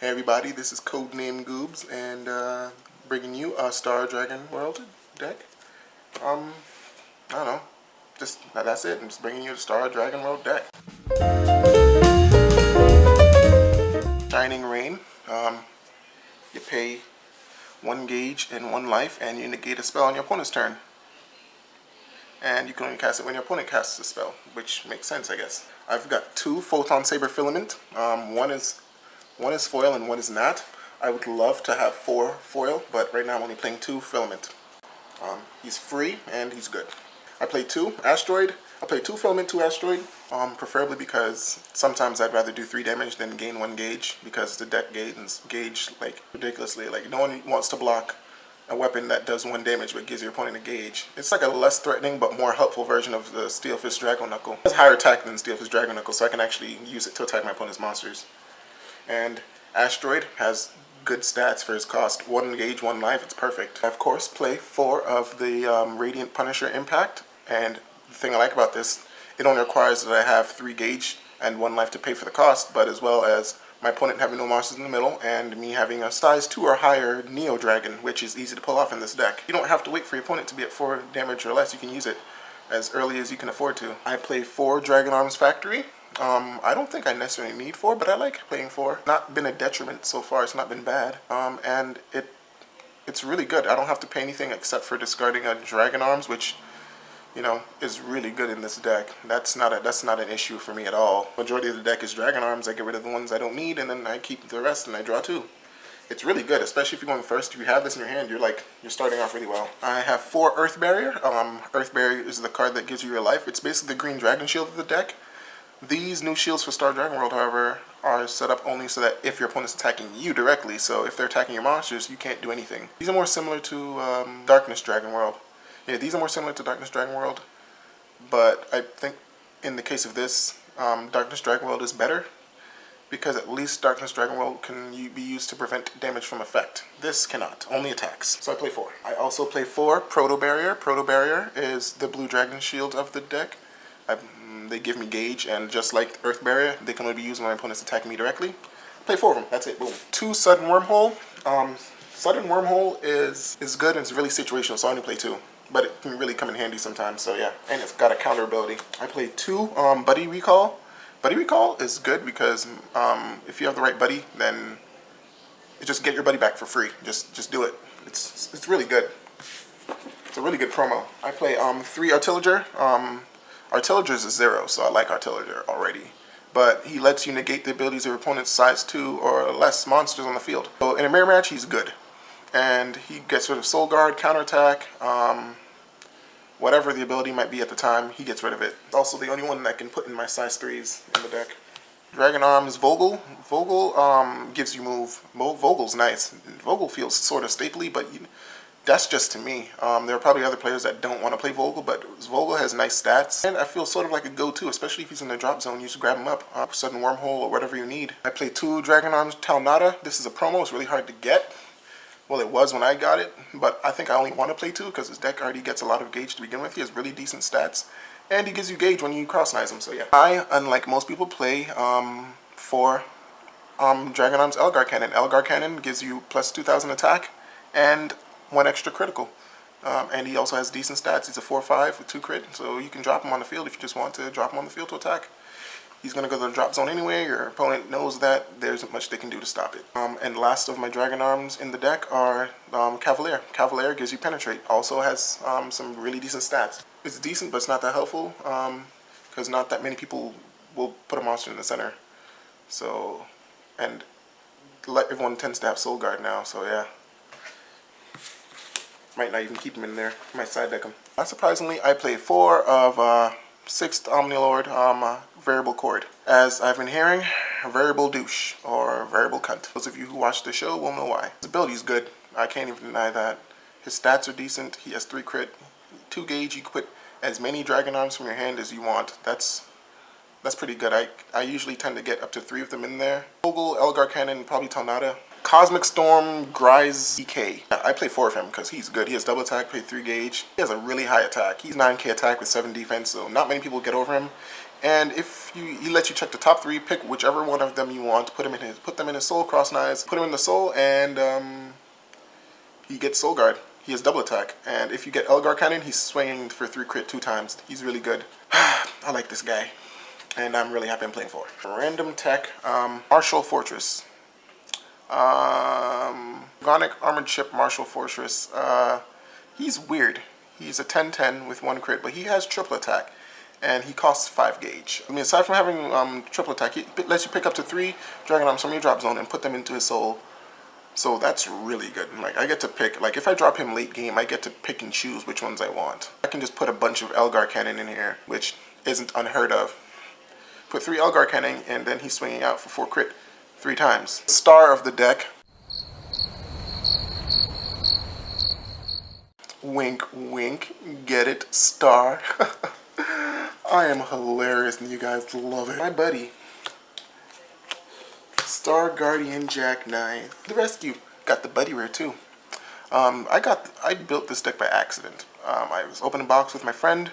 Hey everybody, this is Codename Goobs and bringing you a Star Dragon World deck. I don't know, that's it. I'm just bringing you the Star Dragon World deck. Shining Rain. You pay 1 gauge and 1 life, and you negate a spell on your opponent's turn. And you can only cast it when your opponent casts a spell, which makes sense, I guess. I've got 2 Photon Saber Filament. One is foil and 1 is not. I would love to have 4 foil, but right now I'm only playing 2 filament. He's free and he's good. I play 2 asteroid. I play 2 filament, 2 asteroid. Preferably because sometimes I'd rather do 3 damage than gain 1 gauge, because the deck gains gauge like ridiculously. Like, no one wants to block a weapon that does 1 damage but gives your opponent a gauge. It's like a less threatening but more helpful version of the Steelfist Dragon Knuckle. It has higher attack than Steelfist Dragon Knuckle, so I can actually use it to attack my opponent's monsters. And Asteroid has good stats for his cost. 1 gauge, 1 life, it's perfect. I, of course, play 4 of the Radiant Punisher Impact, and the thing I like about this, it only requires that I have 3 gauge and 1 life to pay for the cost, but as well as my opponent having no monsters in the middle, and me having a size 2 or higher Neo Dragon, which is easy to pull off in this deck. You don't have to wait for your opponent to be at 4 damage or less. You can use it as early as you can afford to. I play 4 Dragon Arms Factory. I don't think I necessarily need 4, but I like playing 4. Not been a detriment so far, it's not been bad. And it's really good. I don't have to pay anything except for discarding a Dragon Arms, which, you know, is really good in this deck. That's not an issue for me at all. Majority of the deck is Dragon Arms. I get rid of the ones I don't need, and then I keep the rest and I draw 2. It's really good, especially if you're going first. If you have this in your hand, you're starting off really well. I have 4 Earth Barrier. Earth Barrier is the card that gives you your life. It's basically the green dragon shield of the deck. These new shields for Star Dragon World, however, are set up only so that if your opponent's attacking you directly, so if they're attacking your monsters, you can't do anything. These are more similar to Darkness Dragon World. Yeah, these are more similar to Darkness Dragon World, but I think in the case of this, Darkness Dragon World is better, because at least Darkness Dragon World can be used to prevent damage from effect. This cannot, only attacks. So I play 4. I also play 4 Proto Barrier. Proto Barrier is the blue dragon shield of the deck. They give me gauge, and just like Earth Barrier, they can only be used when my opponent's attacking me directly. Play 4 of them, that's it, boom. 2 Sudden Wormhole. Sudden Wormhole is good and it's really situational, so I only play 2. But it can really come in handy sometimes, so yeah. And it's got a counter ability. I play 2 Buddy Recall. Buddy Recall is good because if you have the right buddy, then you just get your buddy back for free. Just do it. It's really good. It's a really good promo. I play 3 Artillager. Artillager is a 0, so I like Artillager already. But he lets you negate the abilities of your opponent's size 2 or less monsters on the field. So in a mirror match, he's good. And he gets rid of Soul Guard, counterattack, whatever the ability might be at the time, he gets rid of it. It's also the only one that I can put in my size 3s in the deck. Dragon Arms Vogel. Vogel gives you move. Vogel's nice. Vogel feels sort of stapley, but that's just to me. There are probably other players that don't want to play Vogel, but Vogel has nice stats. And I feel sort of like a go-to, especially if he's in the drop zone. You just grab him up, Sudden Wormhole or whatever you need. I play 2 Dragon Arms Talnada. This is a promo. It's really hard to get. Well, it was when I got it, but I think I only want to play 2 because his deck already gets a lot of gauge to begin with. He has really decent stats, and he gives you gauge when you Croxxnize him, so yeah. I, unlike most people, play 4 Dragon Arms Elgar Cannon. Elgar Cannon gives you plus 2,000 attack and 1 extra critical. And he also has decent stats. He's a 4/5 with 2 crit, so you can drop him on the field if you just want to drop him on the field to attack. He's going to go to the drop zone anyway. Your opponent knows that. There isn't much they can do to stop it. And last of my Dragon Arms in the deck are Cavalier. Cavalier gives you Penetrate. Also has some really decent stats. It's decent, but it's not that helpful because not that many people will put a monster in the center. So, and everyone tends to have Soul Guard now, so yeah. Might not even keep him in there. Might side deck him. Not surprisingly, I play 4 of 6th Omnilord Variable Chord. As I've been hearing, Variable Douche or Variable Cunt. Those of you who watch the show will know why. His ability's good. I can't even deny that. His stats are decent. He has 3 crit, 2 gauge. You can put as many Dragon Arms from your hand as you want. That's pretty good. I usually tend to get up to 3 of them in there. Vogel, Elgar Cannon, probably Tornado. Cosmic Storm, Grise, EK. I play 4 of him because he's good. He has double attack, pay 3 gauge. He has a really high attack. He's 9k attack with 7 defense, so not many people get over him. And if he lets you check the top 3, pick whichever one of them you want, put them in his soul, Croxxnize, put him in the soul, and he gets soul guard. He has double attack, and if you get Elgar Cannon, he's swinging for 3 crit 2 times. He's really good. I like this guy, and I'm really happy I'm playing for. Random tech, Martial Fortress. Gonic Armored Ship Martial Fortress. He's weird. He's a 10-10 with 1 crit, but he has triple attack, and he costs 5 gauge. I mean, aside from having triple attack, he lets you pick up to 3 Dragon Arms from your drop zone and put them into his soul. So that's really good. Like, I get to pick, like, if I drop him late game, I get to pick and choose which ones I want. I can just put a bunch of Elgar Cannon in here, which isn't unheard of. Put 3 Elgar Cannon, and then he's swinging out for 4 crit 3 times. Star of the deck. Wink, wink. Get it? Star. I am hilarious, and you guys love it. My buddy. Star Guardian Jackknife. The rescue. Got the buddy rare too. I built this deck by accident. I was opening a box with my friend,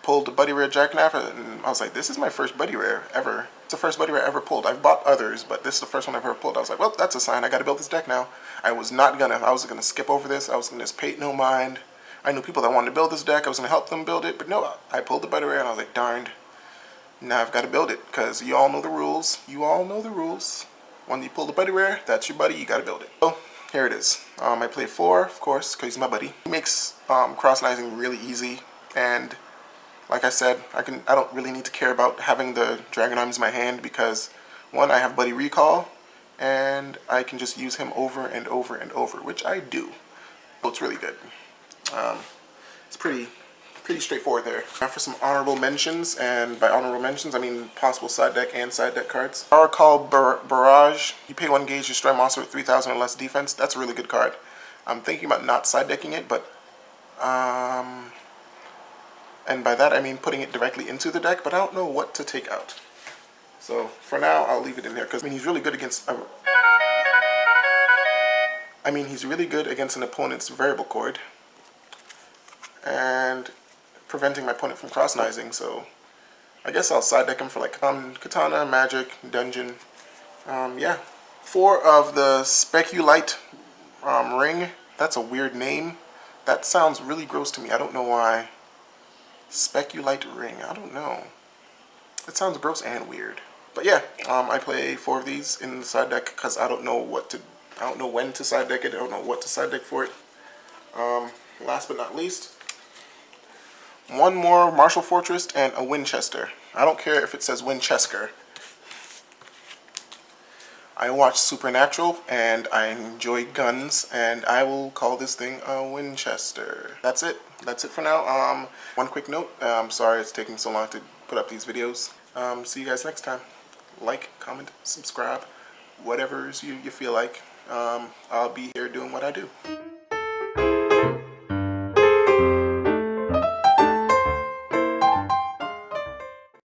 pulled the buddy rare Jackknife, and I was like, this is my first buddy rare ever. It's the first buddy rare I ever pulled. I've bought others, but this is the first one I've ever pulled. I was like, well, that's a sign. I got to build this deck now. I was gonna skip over this. I was gonna just pay no mind. I knew people that wanted to build this deck. I was gonna help them build it, but no, I pulled the buddy rare, and I was like, darned. Now I've got to build it, because you all know the rules. You all know the rules. When you pull the buddy rare, that's your buddy, you got to build it. So, here it is. I play 4, of course, because he's my buddy. He makes Croxxnizing really easy, and like I said, I don't really need to care about having the Dragon Arms in my hand, because 1, I have buddy recall, and I can just use him over and over and over, which I do. So it's really good. It's pretty straightforward there. Now for some honorable mentions, and by honorable mentions I mean possible side deck and side deck cards. Power Call Barrage. You pay 1 gauge, destroy a monster with 3,000 or less defense. That's a really good card. I'm thinking about not side decking it, but and by that I mean putting it directly into the deck, but I don't know what to take out. So for now I'll leave it in there, because I mean he's really good against he's really good against an opponent's variable chord, and preventing my opponent from Croxxnizing, so I guess I'll side deck him for like Katana, Magic, Dungeon. Yeah. 4 of the Speculite Ring. That's a weird name. That sounds really gross to me. I don't know why. Speculite Ring. I don't know. It sounds gross and weird. But yeah, I play 4 of these in the side deck because I don't know when to side deck it. I don't know what to side deck for it. Last but not least, 1 more Martial Fortress and a Winchester. I don't care if it says Winchester. I watch Supernatural and I enjoy guns, and I will call this thing a Winchester. That's it. That's it for now. 1 quick note. I'm sorry it's taking so long to put up these videos. See you guys next time. Like, comment, subscribe, whatever you feel like. I'll be here doing what I do.